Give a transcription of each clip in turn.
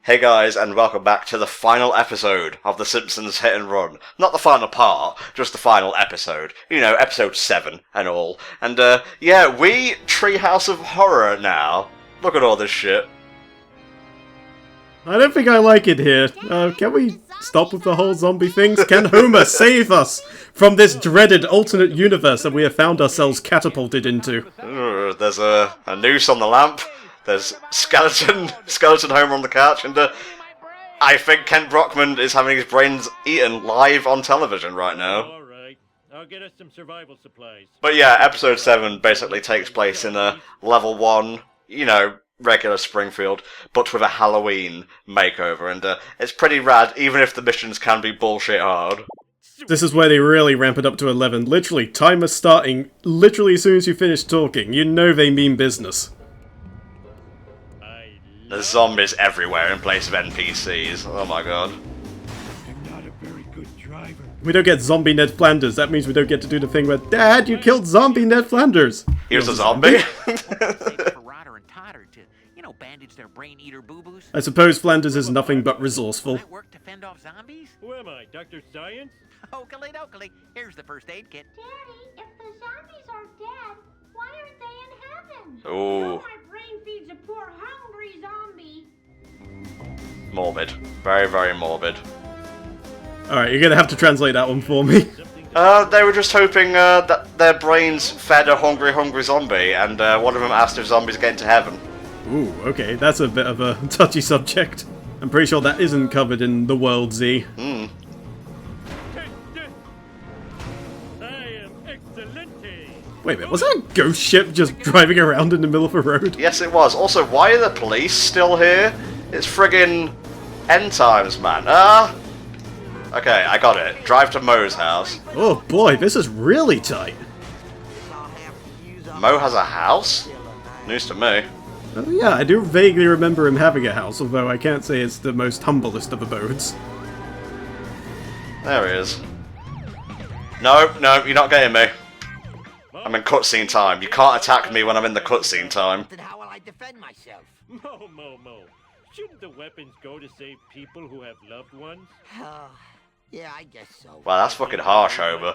Hey guys, and welcome back to the final episode of The Simpsons Hit and Run. Not the final part, just the final episode. You know, episode 7 and all. And, yeah, we Treehouse of Horror now. Look at all this shit. I don't think I like it here. Can we stop with the whole zombie things? Can Homer save us from this dreaded alternate universe that we have found ourselves catapulted into? There's a noose on the lamp. There's skeleton Homer on the couch, and I think Ken Brockman is having his brains eaten live on television right now. All right, I'll get us some survival supplies. But yeah, episode 7 basically takes place in a level 1, you know, regular Springfield, but with a Halloween makeover, and it's pretty rad, even if the missions can be bullshit hard. This is where they really ramp it up to 11. Literally, timer starting literally as soon as you finish talking. You know they mean business. There's zombies everywhere in place of NPCs. Oh my god. I'm not a very good driver. We don't get zombie Ned Flanders. That means we don't get to do the thing where, Dad, you killed zombie Ned Flanders. Here's a zombie. Bandage their brain eater boo-boos. I suppose Flanders is nothing but resourceful. I work to fend off zombies? Who am I, Dr. Science? Oakley, here's the first aid kit. Daddy, if the zombies are dead, why aren't they in heaven? Ooh. My brain feeds a poor hungry zombie. Morbid. Very, very morbid. Alright, you're gonna have to translate that one for me. They were just hoping that their brains fed a hungry zombie, and one of them asked if zombies get into heaven. Ooh, okay, that's a bit of a touchy subject. I'm pretty sure that isn't covered in the World Z. I am excelente. Wait a minute, was that a ghost ship just driving around in the middle of a road? Yes, it was. Also, why are the police still here? It's friggin' end times, man. Okay, I got it. Drive to Moe's house. Oh boy, this is really tight. Moe has a house? News to me. Oh yeah, I do vaguely remember him having a house, although I can't say it's the most humblest of abodes. There he is. No, you're not getting me. I'm in cutscene time. You can't attack me when I'm in the cutscene time. Then how will I defend myself? Mo. Shouldn't the weapons go to save people who have loved ones? Yeah, I guess so. Well, that's fucking harsh, Homer.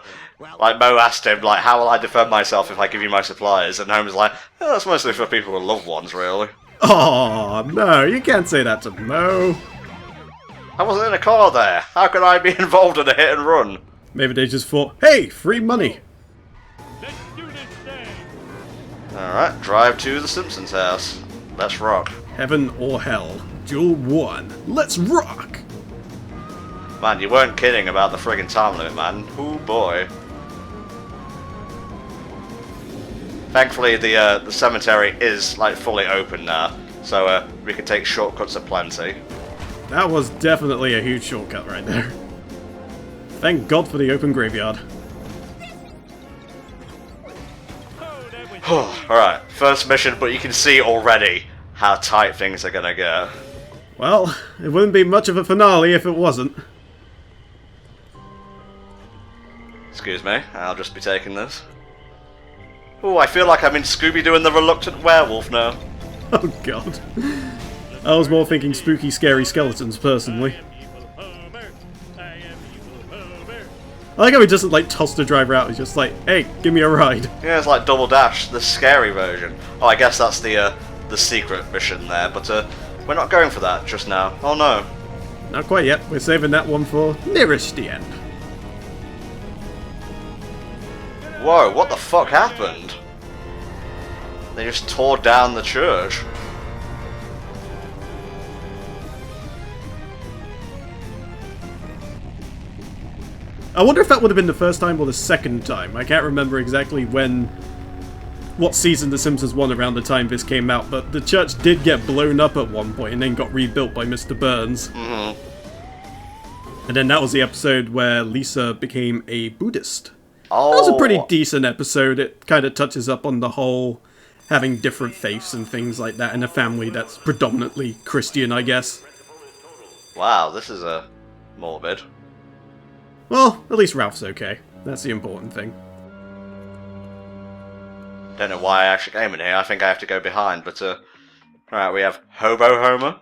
Like, Moe asked him, like, how will I defend myself if I give you my supplies? And Homer's like, oh, that's mostly for people with loved ones, really. Oh no, you can't say that to Moe. I wasn't in a car there. How could I be involved in a hit and run? Maybe they just thought, hey, free money. Let's do this thing. Alright, drive to the Simpsons house. Let's rock. Heaven or hell. Duel 1. Let's rock! Man, you weren't kidding about the friggin' time limit, man. Ooh, boy. Thankfully, the cemetery is, like, fully open now, so we can take shortcuts aplenty. That was definitely a huge shortcut right there. Thank God for the open graveyard. Alright, first mission, but you can see already how tight things are gonna get. Well, it wouldn't be much of a finale if it wasn't. Excuse me, I'll just be taking this. Ooh, I feel like I'm in Scooby-Doo and the Reluctant Werewolf now. Oh god. I was more thinking spooky, scary skeletons, personally. I am evil Homer. I like how he doesn't, like, toss the driver out, he's just like, hey, give me a ride. Yeah, it's like Double Dash, the scary version. Oh, I guess that's the secret mission there, but we're not going for that just now. Oh no. Not quite yet, we're saving that one for nearest the end. Whoa, what the fuck happened? They just tore down the church. I wonder if that would have been the first time or the second time. I can't remember exactly what season The Simpsons won around the time this came out, but the church did get blown up at one point and then got rebuilt by Mr. Burns. Mm-hmm. And then that was the episode where Lisa became a Buddhist. Oh. That was a pretty decent episode. It kind of touches up on the whole having different faiths and things like that in a family that's predominantly Christian, I guess. Wow, this is morbid. Well, at least Ralph's okay. That's the important thing. Don't know why I actually came in here. I think I have to go behind, but alright, we have Hobo Homer.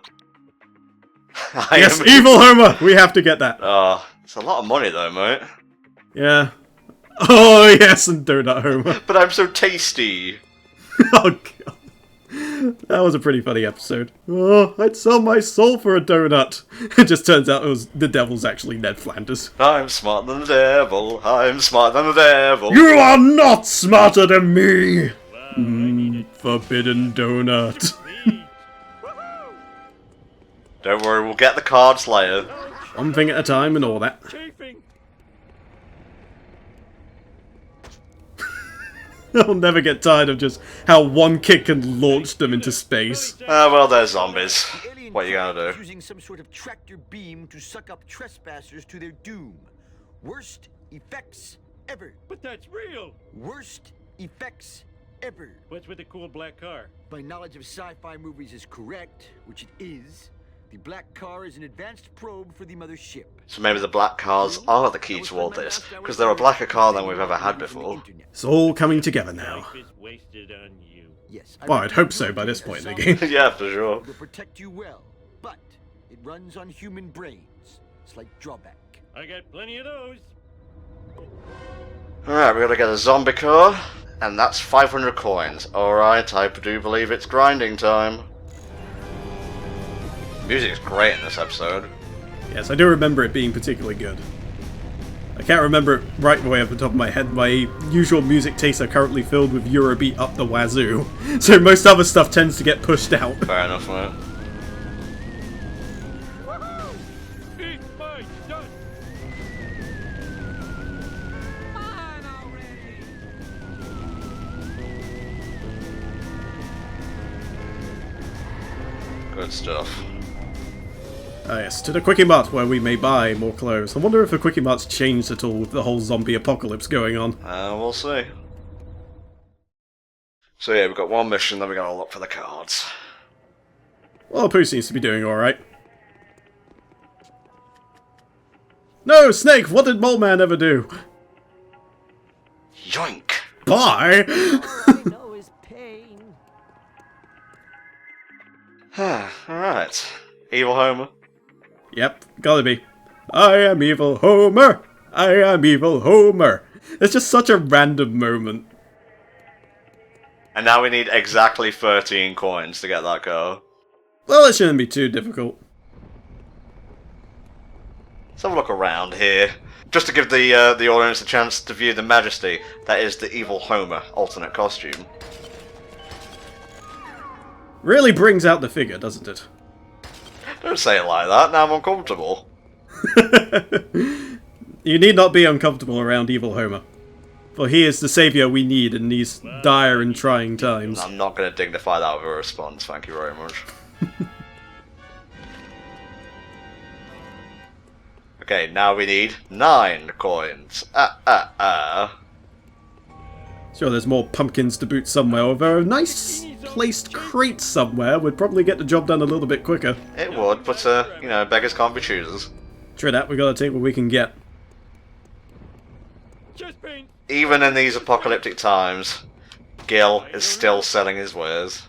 Yes, Evil Homer! We have to get that. Oh, it's a lot of money though, mate. Yeah. Oh, yes, and Donut Homer. But I'm so tasty. Oh, God. That was a pretty funny episode. Oh, I'd sell my soul for a donut. It just turns out the devil's actually Ned Flanders. I'm smarter than the devil. I'm smarter than the devil. You are not smarter than me! Forbidden donut. Don't worry, we'll get the cards later. One thing at a time and all that. Chafing. I'll never get tired of just how one kick can launch them into space. Well, they're zombies. The alien What are you gonna crowd is do? using some sort of tractor beam to suck up trespassers to their doom. Worst effects ever. But that's real. Worst effects ever. What's with the cool black car? My knowledge of sci-fi movies is correct, which it is. The black car is an advanced probe for the mothership. So maybe the black cars are the key to all this, because they're a blacker car than we've ever had before. It's all coming together now. Life is wasted on you. Yes. Well, I'd hope so by this point in the game. Yeah, for sure. It will protect you well, but it runs on human brains. Slight drawback. I got plenty of those. Alright, we gotta get a zombie car, and that's 500 coins. Alright, I do believe it's grinding time. Music's great in this episode. Yes, I do remember it being particularly good. I can't remember it right away off the top of my head. My usual music tastes are currently filled with Eurobeat up the wazoo, so most other stuff tends to get pushed out. Fair enough, mate. Eat my dust. Good stuff. Ah yes, to the Quickie Mart where we may buy more clothes. I wonder if the Quickie Mart's changed at all with the whole zombie apocalypse going on. We'll see. So yeah, we've got one mission, then we gotta look for the cards. Well, Pooh seems to be doing alright. No, Snake! What did Mole Man ever do? Yoink! Bye! I know is pain. Alright. Evil Homer. Yep, gotta be. I am Evil Homer! I am Evil Homer! It's just such a random moment. And now we need exactly 13 coins to get that car. Well, it shouldn't be too difficult. Let's have a look around here. Just to give the audience a chance to view the majesty that is the Evil Homer alternate costume. Really brings out the figure, doesn't it? Don't say it like that, now I'm uncomfortable. You need not be uncomfortable around Evil Homer. For he is the saviour we need in these dire and trying times. I'm not going to dignify that with a response, thank you very much. Okay, now we need 9 coins. Sure, there's more pumpkins to boot somewhere, although a nice placed crate somewhere would probably get the job done a little bit quicker. It would, but, you know, beggars can't be choosers. True that, we gotta take what we can get. Just paint. Even in these apocalyptic times, Gil is still selling his wares.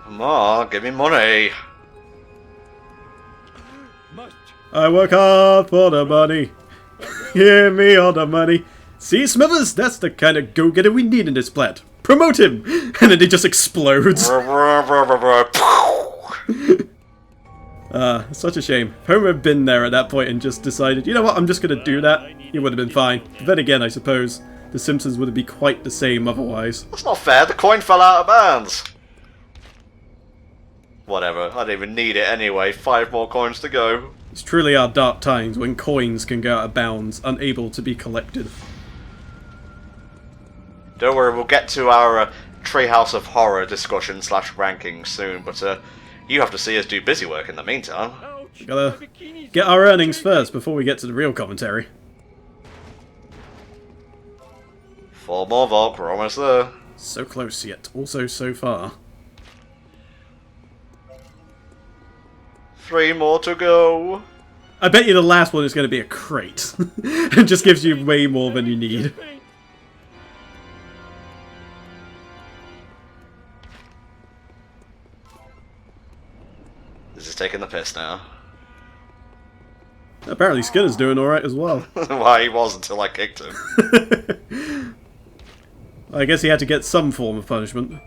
Come on, give me money. Must. I work hard for the money. Give me all the money. See, Smithers, that's the kind of go-getter we need in this plant. Promote him! And then he just explodes. Such a shame. If Homer had been there at that point and just decided, you know what, I'm just gonna do that, he would have been fine. But then again, I suppose, the Simpsons wouldn't be quite the same otherwise. That's not fair, the coin fell out of bounds. Whatever, I don't even need it anyway. 5 more coins to go. It's truly our dark times when coins can go out of bounds, unable to be collected. Don't worry, we'll get to our Treehouse of Horror discussion / ranking soon, but you have to see us do busy work in the meantime. Ouch. We gotta My bikini's get our earnings first before we get to the real commentary. 4 more Volk, we're almost there. So close yet also so far. 3 more to go. I bet you the last one is going to be a crate. It just gives you way more than you need. This is taking the piss now. Apparently Skinner's doing alright as well. Well, he was until I kicked him. I guess he had to get some form of punishment.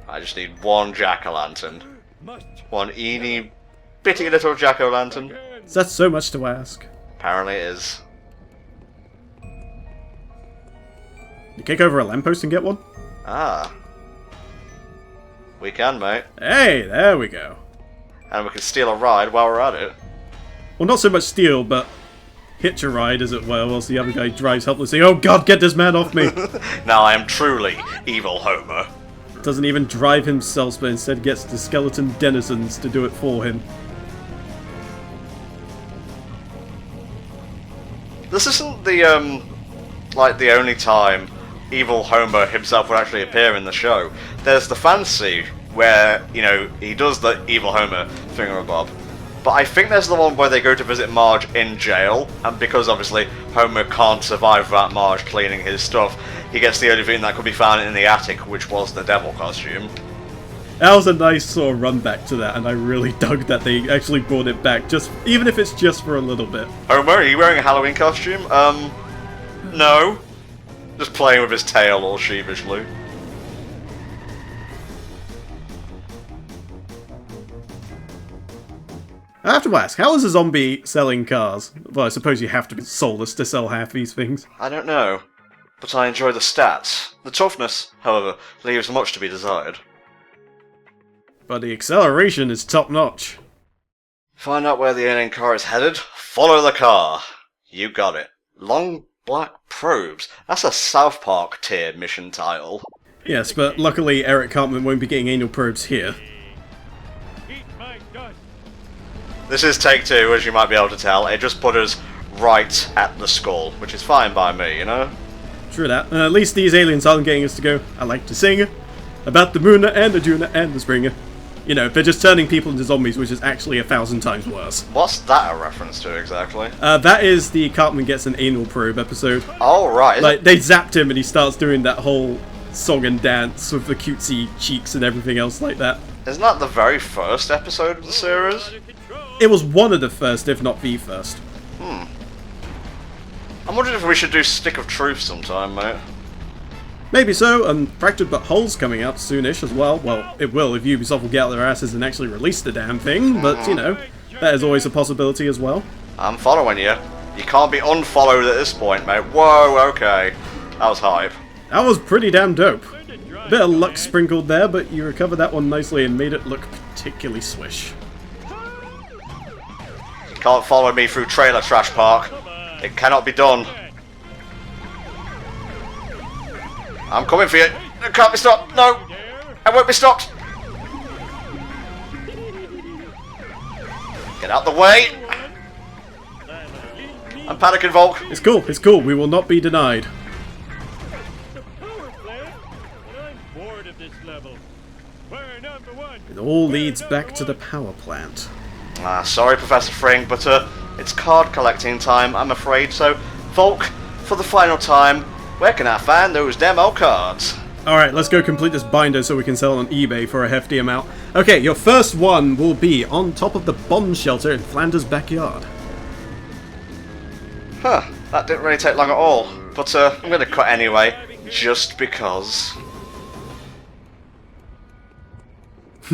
I just need one jack-o'-lantern. One eeny, bitty little jack-o'-lantern. Is that so much to ask? Apparently it is. You kick over a lamppost and get one? Ah. We can, mate. Hey, there we go. And we can steal a ride while we're at it. Well, not so much steal, but hitch a ride, as it were, whilst the other guy drives helplessly. Oh god, get this man off me! Now I am truly evil Homer. Doesn't even drive himself, but instead gets the skeleton denizens to do it for him. This isn't the, like, the only time evil Homer himself would actually appear in the show. There's the fantasy where, you know, he does the evil Homer thingamabob. But I think there's the one where they go to visit Marge in jail, and because obviously Homer can't survive without Marge cleaning his stuff, he gets the only thing that could be found in the attic, which was the devil costume. That was a nice sort of run back to that, and I really dug that they actually brought it back, just even if it's just for a little bit. Homer, are you wearing a Halloween costume? No. Just playing with his tail all sheepishly. I have to ask, how is a zombie selling cars? Well, I suppose you have to be soulless to sell half these things. I don't know, but I enjoy the stats. The toughness, however, leaves much to be desired. But the acceleration is top-notch. Find out where the alien car is headed? Follow the car. You got it. Long black probes. That's a South Park tier mission title. Yes, but luckily Eric Cartman won't be getting anal probes here. This is take two, as you might be able to tell. It just put us right at the skull, which is fine by me, you know? True that. At least these aliens aren't getting us to go, I like to sing about the moon and the June and the spring. You know, they're just turning people into zombies, which is actually 1,000 times worse. What's that a reference to, exactly? That is the Cartman Gets an Anal Probe episode. Oh, right. Like, they zapped him and he starts doing that whole song and dance with the cutesy cheeks and everything else like that. Isn't that the very first episode of the series? It was one of the first, if not the first. I'm wondering if we should do Stick of Truth sometime, mate. Maybe so, and Fractured But Whole's coming out soonish as well. Well, it will if Ubisoft will get out their asses and actually release the damn thing, but, you know, that is always a possibility as well. I'm following you. You can't be unfollowed at this point, mate. Whoa, okay. That was hype. That was pretty damn dope. A bit of luck sprinkled there, but you recovered that one nicely and made it look particularly swish. You can't follow me through Trailer Trash Park. It cannot be done. I'm coming for you. It can't be stopped. No. I won't be stopped. Get out the way. I'm panicking, Volk. It's cool, we will not be denied. It all leads back to the power plant. Sorry, Professor Fring, but it's card collecting time, I'm afraid. So, Volk, for the final time, where can I find those demo cards? Alright, let's go complete this binder so we can sell it on eBay for a hefty amount. Okay, your first one will be on top of the bomb shelter in Flanders' backyard. Huh, that didn't really take long at all. But I'm going to cut anyway, just because.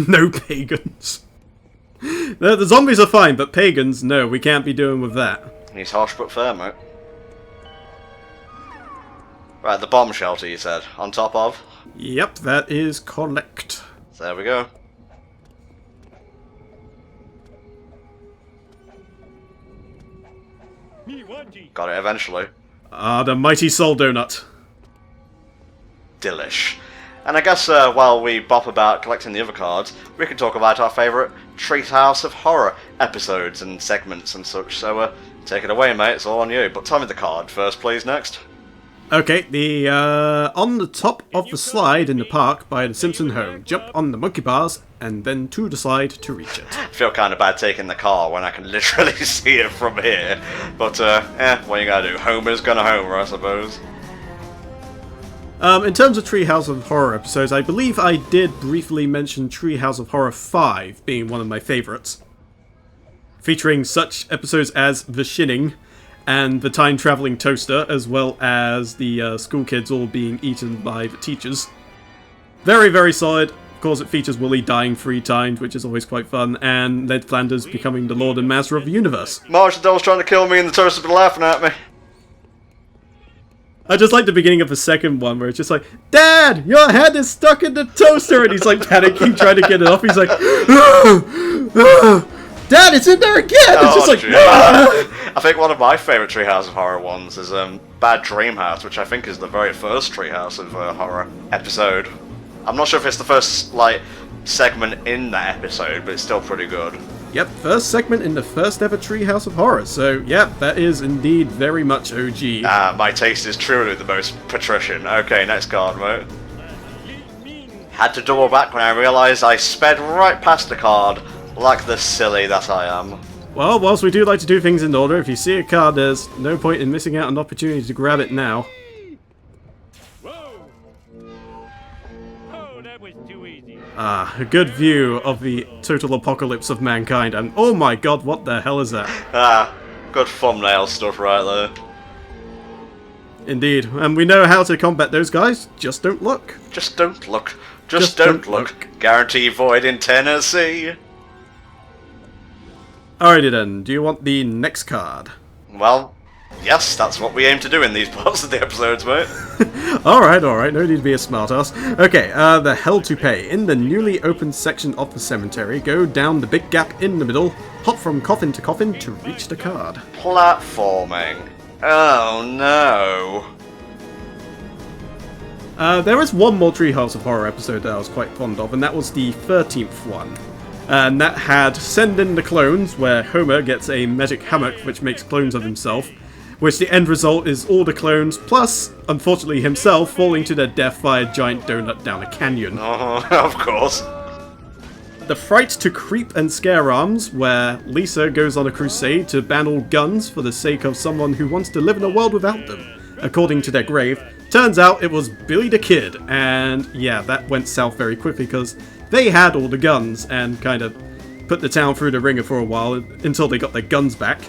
No pagans. The zombies are fine, but pagans, no, we can't be doing with that. He's harsh but fair, mate. Right, the bomb shelter, you said. On top of? Yep, that is correct. There we go. Got it eventually. Ah, the mighty soul donut. Delish. And I guess while we bop about collecting the other cards, we can talk about our favourite Treehouse of Horror episodes and segments and such. So take it away, mate. It's all on you. But tell me the card first, please, next. Okay, on the top of the slide in the park by the Simpson home, jump on the monkey bars and then to decide to reach it. I feel kind of bad taking the car when I can literally see it from here. But, what you gotta do? Homer's gonna Homer, I suppose. In terms of Treehouse of Horror episodes, I believe I did briefly mention Treehouse of Horror 5 being one of my favourites. Featuring such episodes as The Shinning and the time-travelling toaster, as well as the school kids all being eaten by the teachers. Very, very solid. Of course, it features Wooly dying 3 times, which is always quite fun, and Ned Flanders becoming the Lord and Master of the Universe. Marge the Doll's trying to kill me and the toaster's been laughing at me. I just like the beginning of the second one, where it's just like, Dad, your head is stuck in the toaster! And he's like panicking, trying to get it off. He's like, Dad, it's in there again! It's just like, I think one of my favourite Treehouse of Horror ones is Bad Dream House, which I think is the very first Treehouse of Horror episode. I'm not sure if it's the first, segment in that episode, but it's still pretty good. Yep, first segment in the first ever Treehouse of Horror, so yep, that is indeed very much OG. My taste is truly the most patrician. Okay, next card, mate. Had to double back when I realised I sped right past the card, like the silly that I am. Well, whilst we do like to do things in order, if you see a card, there's no point in missing out on an opportunity to grab it now. Whoa! Oh, that was too easy. Ah, a good view of the total apocalypse of mankind, and oh my god, what the hell is that? Good thumbnail stuff right there. Indeed, and we know how to combat those guys, just don't look. Just don't look. Just don't look. Guarantee void in Tennessee. Alrighty then, do you want the next card? Well, yes, that's what we aim to do in these parts of the episodes, mate. Alright, no need to be a smartass. Okay, the Hell to Pay. In the newly opened section of the cemetery, go down the big gap in the middle, hop from coffin to reach the card. Platforming. Oh no. There is one more Treehouse of Horror episode that I was quite fond of, and that was the 13th one. And that had Send in the Clones, where Homer gets a magic hammock which makes clones of himself, which the end result is all the clones, plus, unfortunately himself, falling to their death via a giant donut down a canyon. Oh, of course. The Fright to Creep and Scare Arms, where Lisa goes on a crusade to ban all guns for the sake of someone who wants to live in a world without them, according to their grave. Turns out it was Billy the Kid, and yeah, that went south very quickly because they had all the guns and kind of put the town through the ringer for a while until they got their guns back.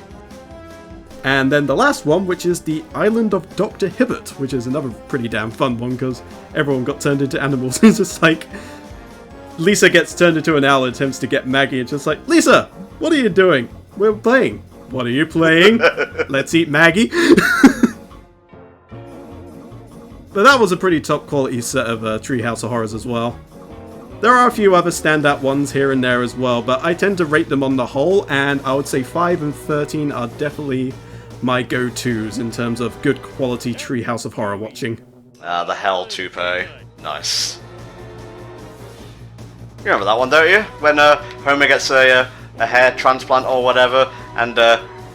And then the last one, which is the Island of Dr. Hibbert, which is another pretty damn fun one because everyone got turned into animals. It's just like, Lisa gets turned into an owl and attempts to get Maggie, and just like, Lisa, what are you doing? We're playing. What are you playing? Let's eat Maggie. But that was a pretty top quality set of Treehouse of Horrors as well. There are a few other standout ones here and there as well, but I tend to rate them on the whole, and I would say 5 and 13 are definitely my go-tos in terms of good quality Treehouse of Horror watching. The Hell to Pay. Nice. You remember that one, don't you? When Homer gets a hair transplant or whatever, and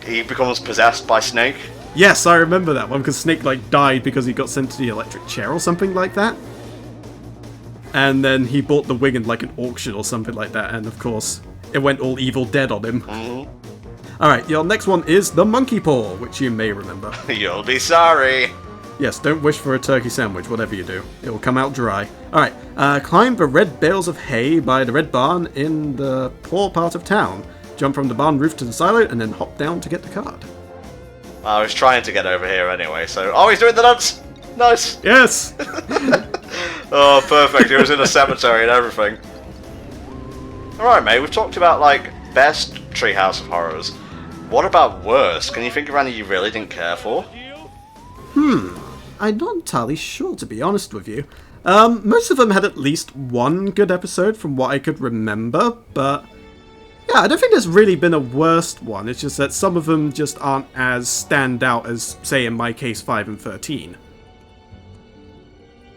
he becomes possessed by Snake? Yes, I remember that one, because Snake died because he got sent to the electric chair or something like that. And then he bought the wig in an auction or something like that, and of course, it went all Evil Dead on him. Mm-hmm. Alright, your next one is the Monkey Paw, which you may remember. You'll be sorry. Yes, don't wish for a turkey sandwich, whatever you do. It will come out dry. Alright, climb the red bales of hay by the red barn in the poor part of town. Jump from the barn roof to the silo, and then hop down to get the card. I was trying to get over here anyway, so... Oh, he's doing the dance! Nice! Yes! Oh, perfect. He was in a cemetery and everything. Alright, mate, we've talked about, best Treehouse of Horrors. What about worst? Can you think of any you really didn't care for? I'm not entirely sure, to be honest with you. Most of them had at least one good episode from what I could remember, but... yeah, I don't think there's really been a worst one. It's just that some of them just aren't as stand out as, say, in my case, 5 and 13.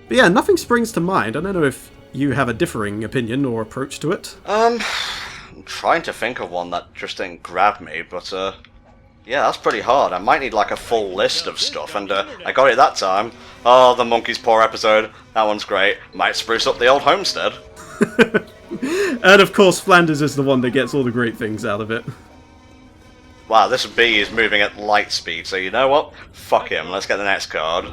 But yeah, nothing springs to mind. I don't know if you have a differing opinion or approach to it. I'm trying to think of one that just didn't grab me, but, yeah, that's pretty hard. I might need, a full list of stuff, and, I got it that time. Oh, the Monkey's Paw episode. That one's great. Might spruce up the old homestead. And of course, Flanders is the one that gets all the great things out of it. Wow, this bee is moving at light speed, so you know what? Fuck him, let's get the next card.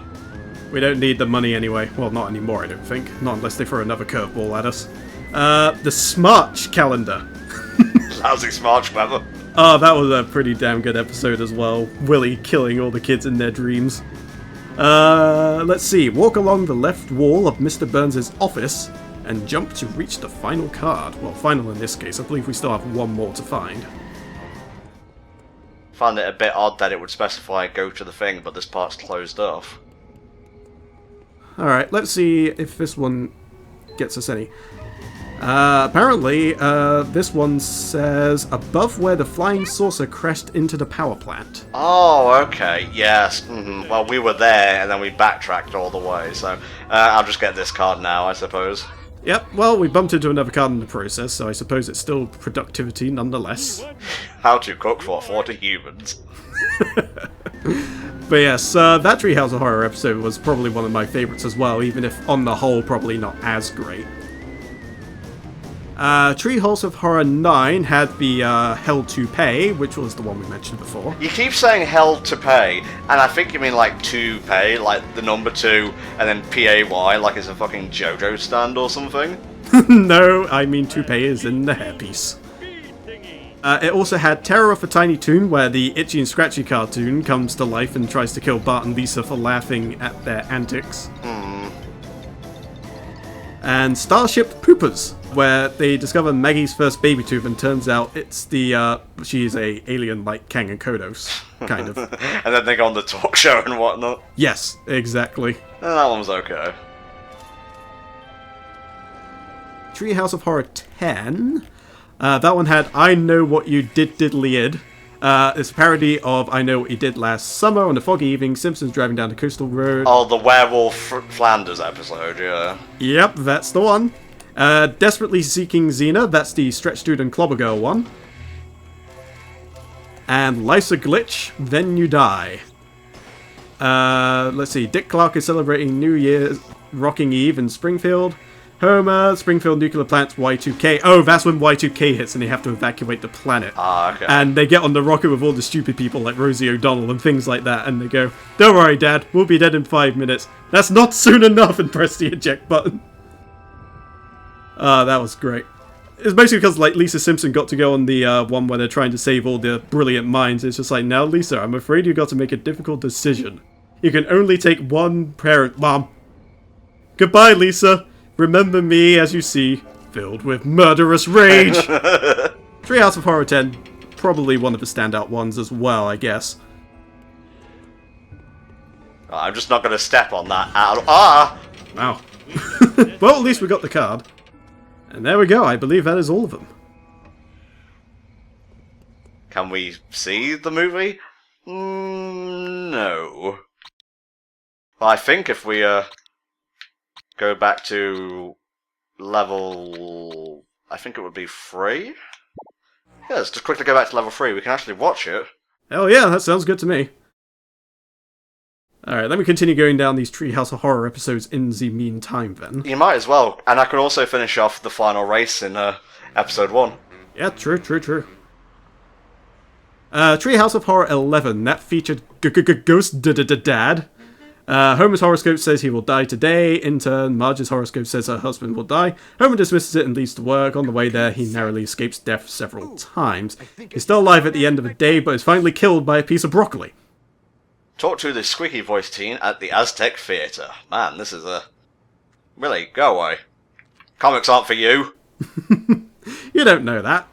We don't need the money anyway. Well, not anymore, I don't think. Not unless they throw another curveball at us. The Smarch calendar. Lousy Smarch weather. Oh, that was a pretty damn good episode as well. Willie killing all the kids in their dreams. Let's see. Walk along the left wall of Mr. Burns' office and jump to reach the final card. Well, final in this case. I believe we still have one more to find. Found it a bit odd that it would specify go to the thing, but this part's closed off. Alright, let's see if this one gets us any. Apparently, this one says above where the flying saucer crashed into the power plant. Oh, okay, yes. Mm-hmm. Well, we were there, and then we backtracked all the way, so I'll just get this card now, I suppose. Yep, well, we bumped into another card in the process, so I suppose it's still productivity nonetheless. How to cook for 40 humans. But yes, that Treehouse of Horror episode was probably one of my favourites as well, even if on the whole probably not as great. Treehouse of Horror 9 had the Hell to Pay, which was the one we mentioned before. You keep saying hell to pay, and I think you mean like to pay, like the number 2, and then P-A-Y, like it's a fucking JoJo stand or something. No, I mean to pay is in the hairpiece. It also had Terror of a Tiny Toon, where the Itchy and Scratchy cartoon comes to life and tries to kill Bart and Lisa for laughing at their antics. And Starship Poopers, where they discover Maggie's first baby tooth and turns out it's the, she's a alien like Kang and Kodos, kind of. And then they go on the talk show and whatnot. Yes, exactly. That one was okay. Treehouse of Horror 10. That one had I Know What You Did Diddly-id. It's a parody of I Know What You Did Last Summer on a foggy evening, Simpsons driving down the coastal road. Oh, the Werewolf Flanders episode, yeah. Yep, that's the one. Desperately Seeking Xena, that's the Stretch Dude and Clobber Girl one. And Life's a Glitch, Then You Die. Let's see, Dick Clark is celebrating New Year's Rocking Eve in Springfield. Homer, Springfield nuclear plants, Y2K. Oh, that's when Y2K hits and they have to evacuate the planet. Ah, okay. And they get on the rocket with all the stupid people like Rosie O'Donnell and things like that, and they go, "Don't worry, Dad, we'll be dead in 5 minutes." That's not soon enough, and press the eject button. That was great. It's basically because like Lisa Simpson got to go on the one where they're trying to save all the brilliant minds. It's just like, now Lisa, I'm afraid you got to make a difficult decision. You can only take one parent, Mom. Goodbye, Lisa. Remember me, as you see, filled with murderous rage. Treehouse of Horror 10, probably one of the standout ones as well, I guess. I'm just not going to step on that at all. Ah! Wow. Well, at least we got the card. And there we go, I believe that is all of them. Can we see the movie? No. Well, I think if we go back to level... I think it would be 3? Yeah, let's just quickly go back to level 3. We can actually watch it. Hell yeah, that sounds good to me. Alright, let me continue going down these Treehouse of Horror episodes in the meantime then. You might as well. And I can also finish off the final race in episode 1. Yeah, true. Treehouse of Horror 11, that featured Ghost Dad. Homer's horoscope says he will die today. In turn, Marge's horoscope says her husband will die. Homer dismisses it and leaves to work. On the way there, he narrowly escapes death several times. He's still alive at the end of the day, but is finally killed by a piece of broccoli. Talk to the squeaky voice teen at the Aztec Theatre. Man, this is a... Really, go away. Comics aren't for you. You don't know that.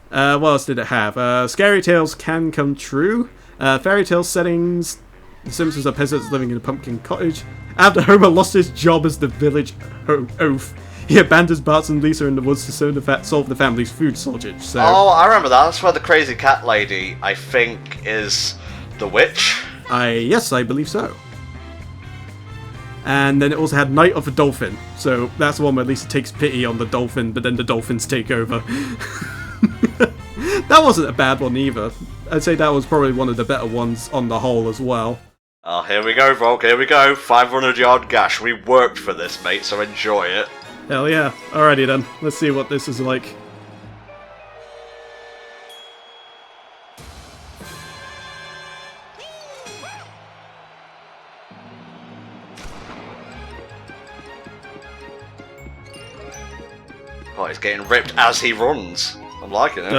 What else did it have? Scary Tales Can Come True. Fairy Tale Settings... The Simpsons are peasants living in a pumpkin cottage. After Homer lost his job as the village oaf, he abandons Bart and Lisa in the woods to solve the family's food shortage. So. Oh, I remember that. That's where the crazy cat lady, I think, is the witch. Yes, I believe so. And then it also had Night of the Dolphin. So that's the one where Lisa takes pity on the dolphin, but then the dolphins take over. That wasn't a bad one either. I'd say that was probably one of the better ones on the whole as well. Oh, here we go, Volk, here we go. 500-yard gash. We worked for this, mate, so enjoy it. Hell yeah. Alrighty then, let's see what this is like. Oh, he's getting ripped as he runs. I'm liking it.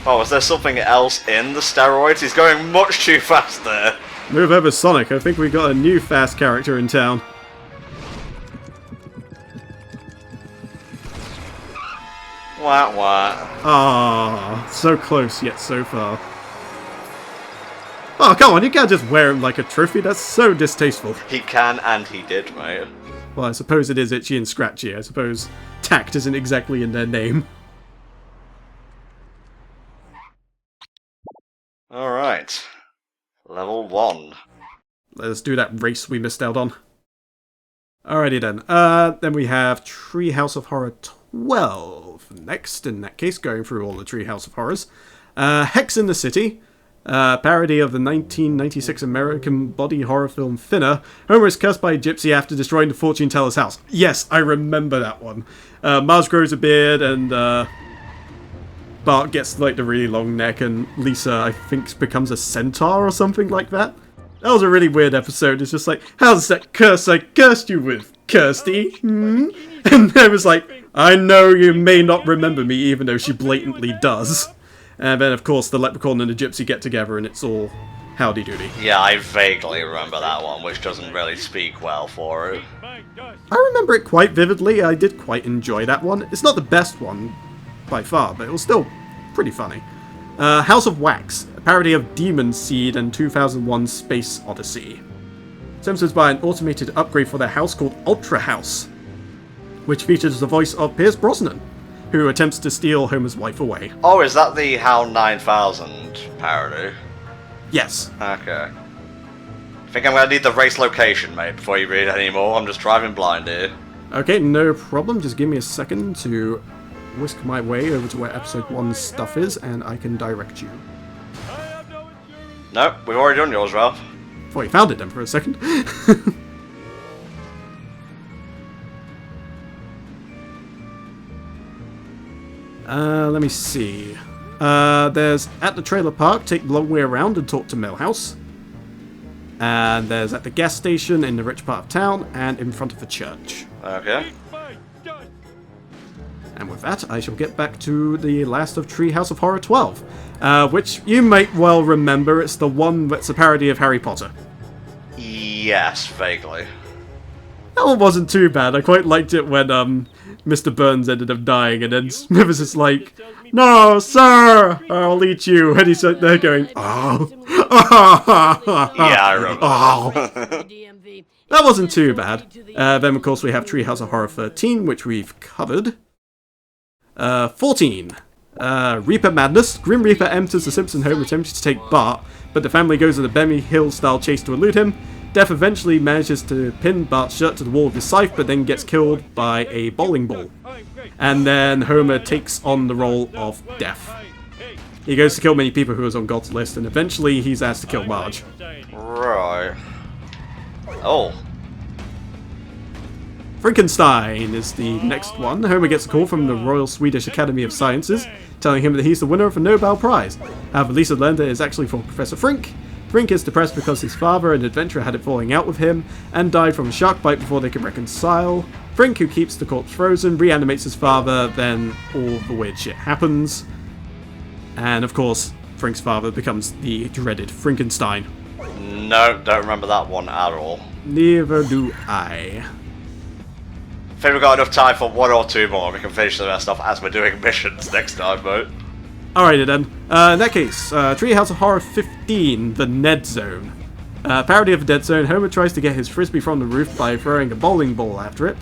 Oh, is there something else in the steroids? He's going much too fast there. Move over, Sonic. I think we got a new fast character in town. Wah wah. Ah, so close yet so far. Oh, come on, you can't just wear him like a trophy. That's so distasteful. He can and he did, mate. Well, I suppose it is itchy and scratchy. I suppose tact isn't exactly in their name. Alright. Level 1. Let's do that race we missed out on. Alrighty then. Then we have Treehouse of Horror 12 next, in that case, going through all the Treehouse of Horrors. Hex in the City. Parody of the 1996 American body horror film Thinner. Homer is cursed by a gypsy after destroying the fortune teller's house. Yes, I remember that one. Marge grows a beard and Bart gets like the really long neck and Lisa, I think, becomes a centaur or something like that. That was a really weird episode. It's just like, how's that curse I cursed you with, Kirsty? And it was like, I know you may not remember me, even though she blatantly does. And then, of course, the leprechaun and the gypsy get together, and it's all howdy-doody. Yeah, I vaguely remember that one, which doesn't really speak well for it. I remember it quite vividly. I did quite enjoy that one. It's not the best one, by far, but it was still pretty funny. House of Wax, a parody of Demon Seed and 2001 Space Odyssey. Simpsons buy an automated upgrade for their house called Ultra House, which features the voice of Pierce Brosnan, who attempts to steal Homer's wife away. Oh, is that the HAL 9000 parody? Yes. Okay. I think I'm gonna need the race location, mate, before you read any more. I'm just driving blind here. Okay, no problem. Just give me a second to whisk my way over to where episode 1's stuff is, and I can direct you. Nope, we've already done yours, Ralph. Thought you found it then for a second. Let me see. There's at the trailer park, take the long way around and talk to Millhouse. And there's at the gas station in the rich part of town and in front of the church. Okay. And with that, I shall get back to the last of Treehouse of Horror 12, which you might well remember. It's the one that's a parody of Harry Potter. Yes, vaguely. That one wasn't too bad. I quite liked it when Mr. Burns ended up dying, and then Smithers is like, "No, sir, I'll eat you," and he's there going, "Oh." Yeah, I remember. Oh. That wasn't too bad. Then, of course, we have Treehouse of Horror 13, which we've covered. 14. Reaper Madness. Grim Reaper enters the Simpson home attempting to take Bart, but the family goes on a Benny Hill-style chase to elude him. Death eventually manages to pin Bart's shirt to the wall with his scythe, but then gets killed by a bowling ball. And then Homer takes on the role of Death. He goes to kill many people who was on God's list, and eventually he's asked to kill Marge. Right. Oh. Frankenstein is the next one. Homer gets a call from the Royal Swedish Academy of Sciences, telling him that he's the winner of a Nobel Prize. However, Lisa learned it is actually for Professor Frink. Frink is depressed because his father, an adventurer, had it falling out with him, and died from a shark bite before they could reconcile. Frink, who keeps the corpse frozen, reanimates his father, then all the weird shit happens. And of course, Frink's father becomes the dreaded Frankenstein. No, don't remember that one at all. Neither do I. I think we've got enough time for one or two more. We can finish the rest off as we're doing missions next time, mate. Alrighty then. In that case, Treehouse of Horror 15, The Ned Zone. Parody of the Dead Zone, Homer tries to get his frisbee from the roof by throwing a bowling ball after it.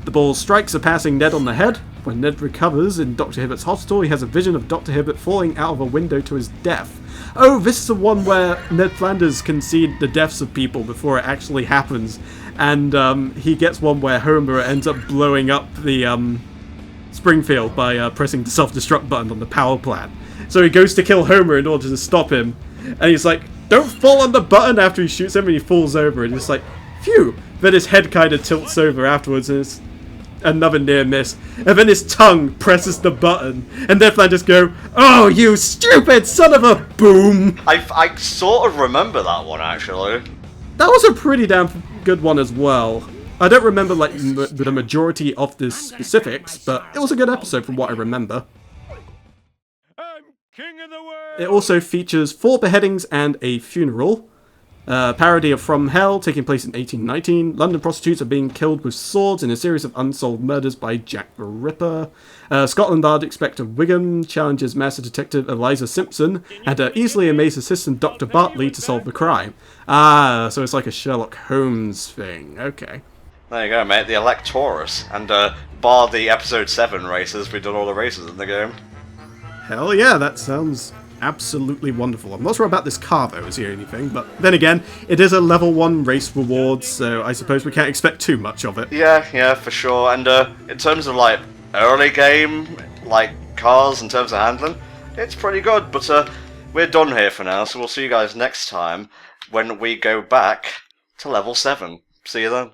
The ball strikes a passing Ned on the head. When Ned recovers in Dr. Hibbert's hospital, he has a vision of Dr. Hibbert falling out of a window to his death. Oh, this is the one where Ned Flanders can see the deaths of people before it actually happens. And he gets one where Homer ends up blowing up the Springfield by pressing the self-destruct button on the power plant. So he goes to kill Homer in order to stop him. And he's like, don't fall on the button after he shoots him and he falls over, and it's like, phew. Then his head kind of tilts over afterwards, and it's another near miss. And then his tongue presses the button, and then I just go, oh, you stupid son of a boom! I sort of remember that one, actually. That was a pretty damn good one as well. I don't remember like the majority of the specifics, but it was a good episode from what I remember. I'm king of the world! It also features 4 beheadings and a funeral. Parody of From Hell, taking place in 1819. London prostitutes are being killed with swords in a series of unsolved murders by Jack the Ripper. Scotland Yard Inspector Wiggum challenges Master Detective Eliza Simpson and her easily amazed assistant Dr. Bartley to solve the crime. Ah, so it's like a Sherlock Holmes thing. Okay. There you go, mate. The Electorus. And bar the episode 7 races, we've done all the races in the game. Hell yeah, that sounds absolutely wonderful. I'm not sure about this car though, is the only thing, but then again, it is a level 1 race reward, so I suppose we can't expect too much of it. Yeah, for sure. And in terms of like early game, like cars in terms of handling, it's pretty good. But we're done here for now, so we'll see you guys next time when we go back to level 7. See you then.